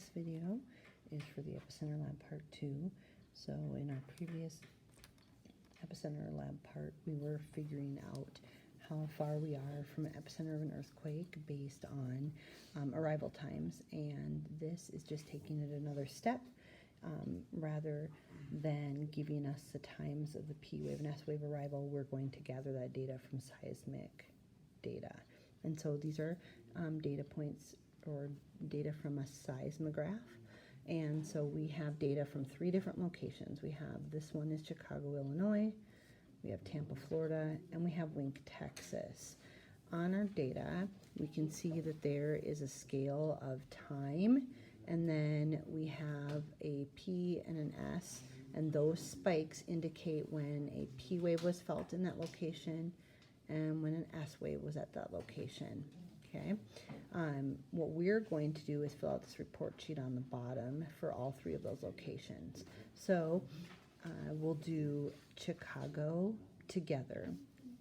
This video is for the Epicenter Lab Part 2. So in our previous Epicenter Lab part, we were figuring out how far we are from an epicenter of an earthquake based on arrival times, and this is just taking it another step. Rather than giving us the times of the P wave and S wave arrival, we're going to gather that data from seismic data. And so these are data points or data from a seismograph. And so we have data from 3 different locations. We have, this one is Chicago, Illinois, we have Tampa, Florida, and we have Wink, Texas. On our data, we can see that there is a scale of time, and then we have a P and an S, and those spikes indicate when a P wave was felt in that location and when an S wave was at that location. Okay, what we're going to do is fill out this report sheet on the bottom for all 3 of those locations. So we'll do Chicago together.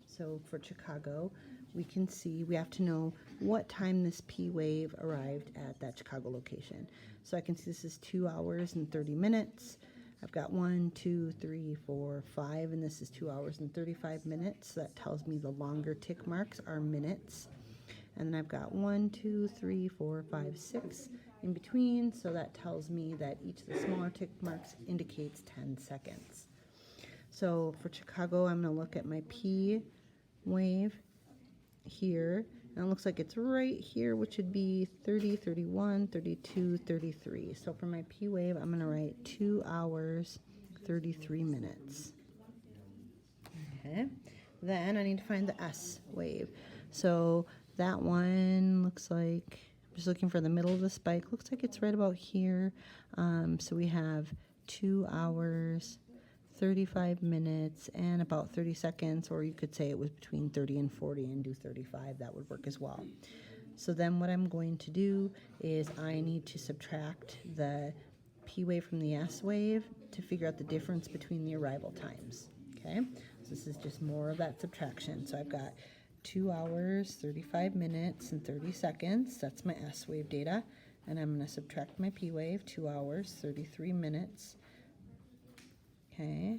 So for Chicago, we can see, we have to know what time this P wave arrived at that Chicago location. So I can see this is 2 hours and 30 minutes. I've got 1, 2, 3, 4, 5, and this is 2 hours and 35 minutes. So that tells me the longer tick marks are minutes. And then I've got 1, 2, 3, 4, 5, 6 in between. So that tells me that each of the smaller tick marks indicates 10 seconds. So for Chicago, I'm going to look at my P wave here, and it looks like it's right here, which would be 30, 31, 32, 33. So for my P wave, I'm going to write 2 hours, 33 minutes. Okay, then I need to find the S wave. So that one looks like, I'm just looking for the middle of the spike, looks like it's right about here. So we have 2 hours, 35 minutes and about 30 seconds, or you could say it was between 30 and 40 and do 35. That would work as well. So then what I'm going to do is I need to subtract the P wave from the S wave to figure out the difference between the arrival times. Okay, so this is just more of that subtraction. So I've got 2 hours, 35 minutes and 30 seconds. That's my S wave data. And I'm going to subtract my P wave, 2 hours, 33 minutes. Okay,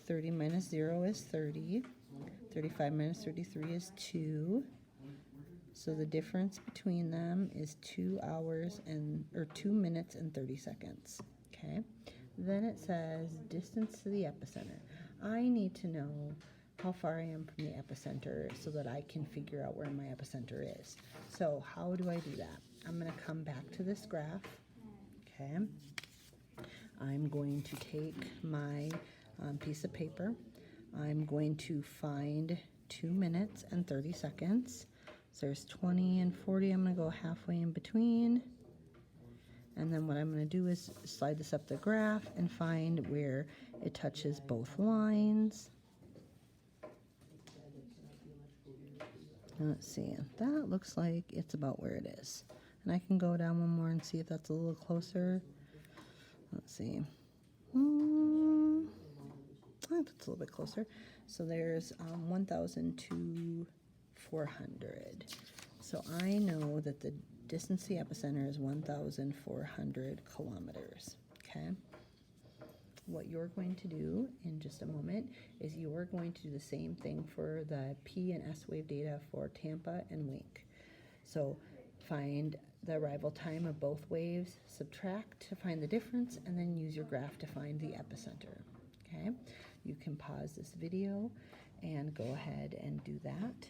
30 minus 0 is 30. 35 minus 33 is 2. So the difference between them is 2 hours or 2 minutes and 30 seconds. Okay, then it says distance to the epicenter. I need to know how far I am from the epicenter so that I can figure out where my epicenter is. So how do I do that? I'm going to come back to this graph. Okay, I'm going to take my piece of paper. I'm going to find 2 minutes and 30 seconds. So there's 20 and 40. I'm going to go halfway in between. And then what I'm going to do is slide this up the graph and find where it touches both lines. Let's see, that looks like it's about where it is. And I can go down one more and see if that's a little closer. Let's see. That's a little bit closer. So there's 1,000 to 400. So I know that the distance to the epicenter is 1,400 kilometers. Okay. What you're going to do in just a moment is you're going to do the same thing for the P and S wave data for Tampa and Wink. So find the arrival time of both waves, subtract to find the difference, and then use your graph to find the epicenter. Okay, you can pause this video and go ahead and do that.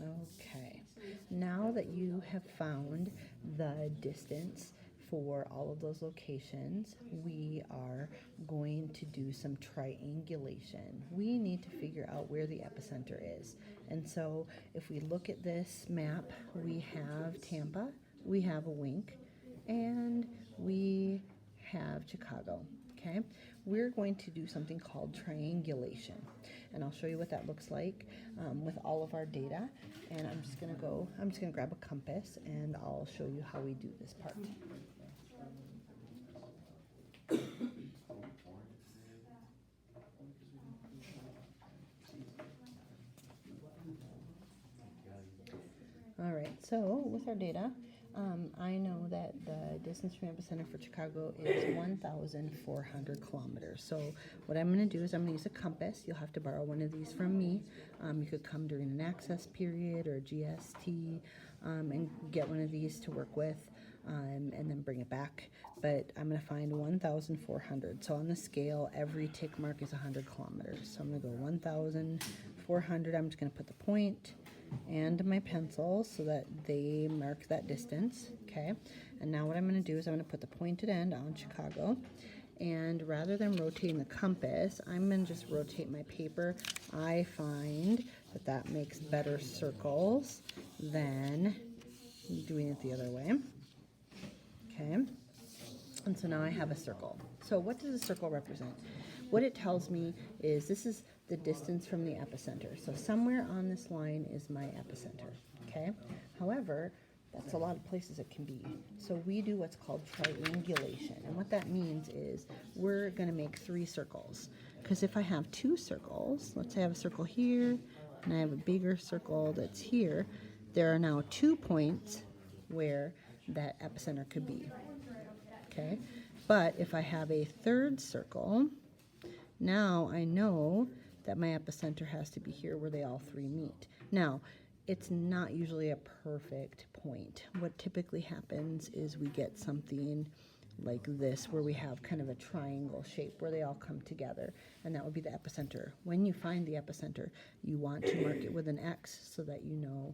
Okay, now that you have found the distance for all of those locations, we are going to do some triangulation. We need to figure out where the epicenter is. And so if we look at this map, we have Tampa, we have a Wink, and we have Chicago. Okay, we're going to do something called triangulation, and I'll show you what that looks like with all of our data. And I'm just gonna grab a compass and I'll show you how we do this part. So with our data, I know that the distance from epicenter for Chicago is 1,400 kilometers. So what I'm going to do is I'm going to use a compass. You'll have to borrow one of these from me. You could come during an access period or GST and get one of these to work with and then bring it back. But I'm going to find 1,400. So on the scale, every tick mark is 100 kilometers. So I'm going to go 1,400. I'm just going to put the point and my pencil so that they mark that distance. Okay, and now what I'm going to do is I'm going to put the pointed end on Chicago, and rather than rotating the compass, I'm going to just rotate my paper. I find that that makes better circles than doing it the other way. Okay, and so now I have a circle. So what does a circle represent? What it tells me is this is the distance from the epicenter. So somewhere on this line is my epicenter, okay? However, that's a lot of places it can be. So we do what's called triangulation. And what that means is we're going to make 3 circles. Because if I have 2 circles, let's say I have a circle here, and I have a bigger circle that's here, there are now 2 points where that epicenter could be, okay? But if I have a 3rd circle, now I know that my epicenter has to be here where they all 3 meet. Now, it's not usually a perfect point. What typically happens is we get something like this where we have kind of a triangle shape where they all come together, and that would be the epicenter. When you find the epicenter, you want to mark it with an X so that you know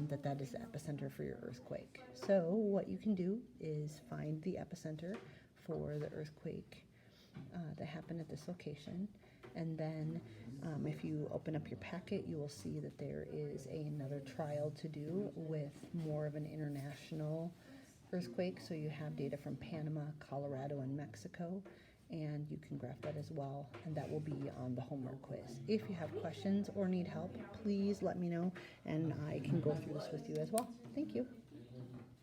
that that is the epicenter for your earthquake. So what you can do is find the epicenter for the earthquake that happened at this location. And then if you open up your packet, you will see that there is another trial to do with more of an international earthquake. So you have data from Panama, Colorado, and Mexico, and you can graph that as well, and that will be on the homework quiz. If you have questions or need help, please let me know, and I can go through this with you as well. Thank you.